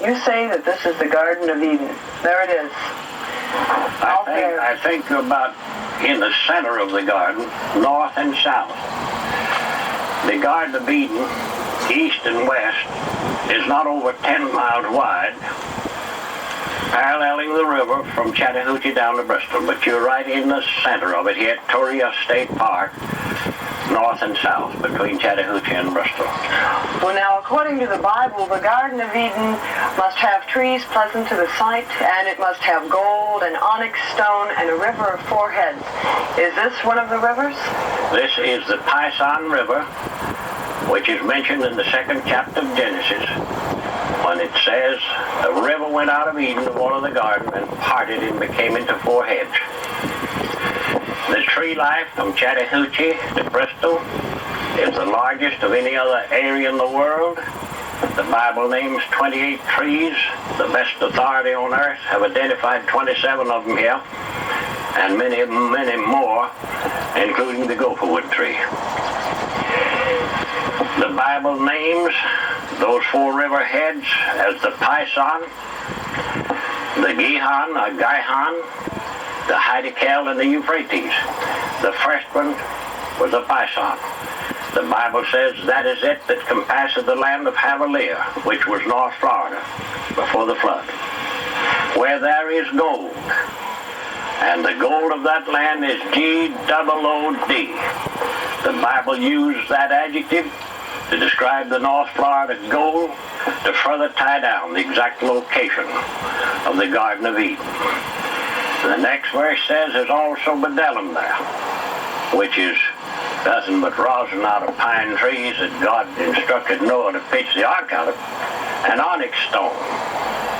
You say that this is the Garden of Eden. There it is. I think about in the center of the garden, north and south. The Garden of Eden, east and west, is not over 10 miles wide, paralleling the river from Chattahoochee down to Bristol. But you're right in the center of it here at Torrey State Park, north and south, between Chattahoochee and Bristol. Well, now, according to the Bible, the Garden of Eden must have trees pleasant to the sight, and it must have gold and onyx stone and a river of four heads. Is this one of the rivers? This is the Pison River, which is mentioned in the 2nd chapter of Genesis, when it says, the river went out of Eden to water the garden and parted and became into four heads. The tree life from Chattahoochee to Bristol is the largest of any other area in the world. The Bible names 28 trees. The best authority on earth have identified 27 of them here, and many, many more, including the Gopher wood tree. The Bible names those four river heads as the Pison, the Gihon, or Gihon, the Hiddekel, and the Euphrates. The first one was the Pison. The Bible says that is it that compasseth the land of Havilah, which was North Florida, before the flood, where there is gold. And the gold of that land is G-O-O-D. The Bible used that adjective to describe the North Florida gold to further tie down the exact location of the Garden of Eden. The next verse says there's also bdellium there, which is nothing but rosin out of pine trees that God instructed Noah to pitch the ark out of, and onyx stone,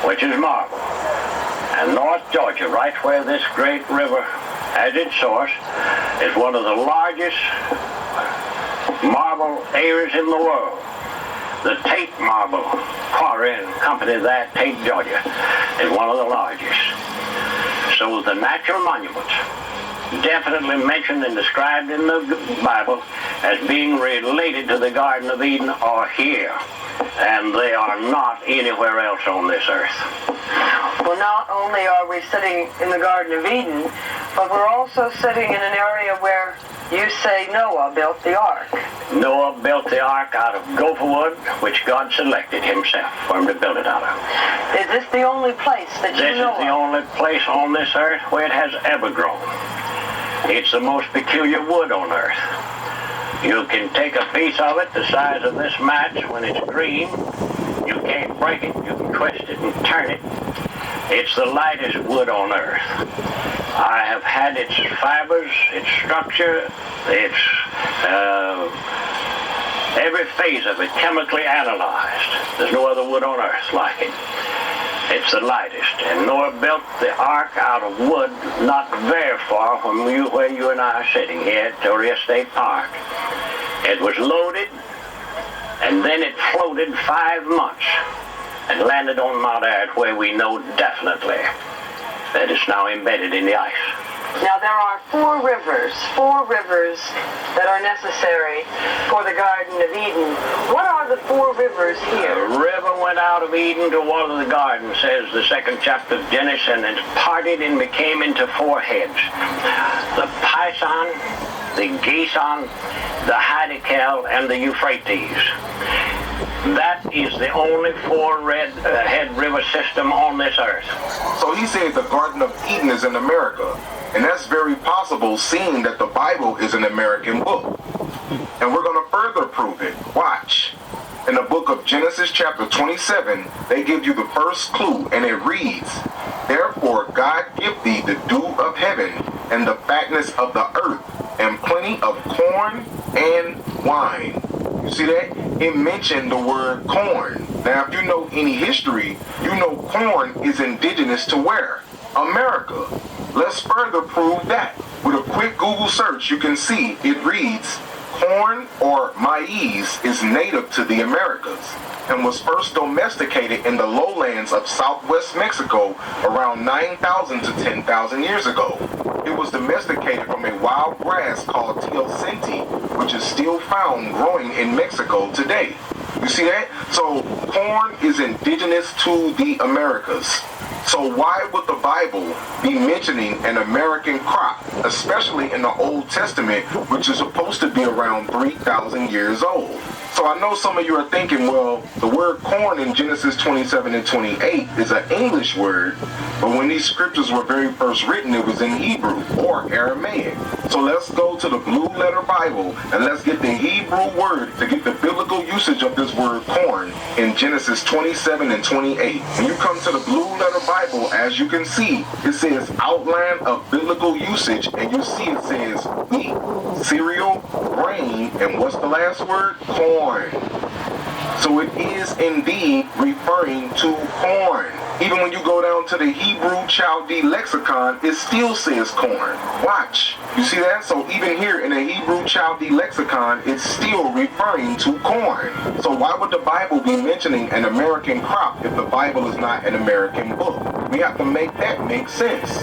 which is marble. And North Georgia, right where this great river has its source, is one of the largest marble areas in the world. The Tate Marble Quarry and Company there at Tate, Georgia, is one of the largest. So the natural monuments definitely mentioned and described in the Bible as being related to the Garden of Eden are here, and they are not anywhere else on this earth. Well, not only are we sitting in the Garden of Eden, but we're also sitting in an area where you say Noah built the ark. Noah built the ark out of gopher wood, which God selected himself for him to build it out of. Is this the only place that you know of? This is the only place on this earth where it has ever grown. It's the most peculiar wood on earth. You can take a piece of it the size of this match when it's green. You can't break it. You can twist it and turn it. It's the lightest wood on earth. I have had its fibers, its structure, its every phase of it chemically analyzed. There's no other wood on earth like it. It's the lightest. And Noah built the ark out of wood not very far from where you and I are sitting here at Torrey State Park. It was loaded, and then it floated 5 months and landed on Mount Ararat, where we know definitely that it's now embedded in the ice. Now, there are four rivers that are necessary for the Garden of Eden. What are the four rivers here? The river went out of Eden to water the garden, says the 2nd chapter of Genesis, and it parted and became into four heads. The Pison, the Gihon, the Hiddekel, and the Euphrates. That is the only four-head river system on this earth. So he said the Garden of Eden is in America. And that's very possible, seeing that the Bible is an American book. And we're going to further prove it. Watch. In the book of Genesis chapter 27, they give you the first clue, and it reads, "Therefore God give thee the dew of heaven, and the fatness of the earth, and plenty of corn and wine." You see that? It mentioned the word corn. Now, if you know any history, you know corn is indigenous to where? America. Let's further prove that. With a quick Google search, you can see it reads, corn or maize is native to the Americas and was first domesticated in the lowlands of southwest Mexico around 9,000 to 10,000 years ago. It was domesticated from a wild grass called teosinte, which is still found growing in Mexico today. You see that? So corn is indigenous to the Americas. So why would the Bible be mentioning an American crop, especially in the Old Testament, which is supposed to be around 3,000 years old? So I know some of you are thinking, well, the word corn in Genesis 27 and 28 is an English word, but when these scriptures were very first written, it was in Hebrew or Aramaic. So let's go to the Blue Letter Bible and let's get the Hebrew word to get the biblical usage of this word corn in Genesis 27 and 28. When you come to the Blue Letter Bible, as you can see, it says outline of biblical usage, and you see it says wheat, cereal, grain, and what's the last word? Corn. So it is indeed referring to corn. Even when you go down to the Hebrew Chaldee lexicon, it still says corn. Watch. You see that? So even here in the Hebrew Chaldee lexicon, it's still referring to corn. So why would the Bible be mentioning an American crop if the Bible is not an American book? We have to make that make sense.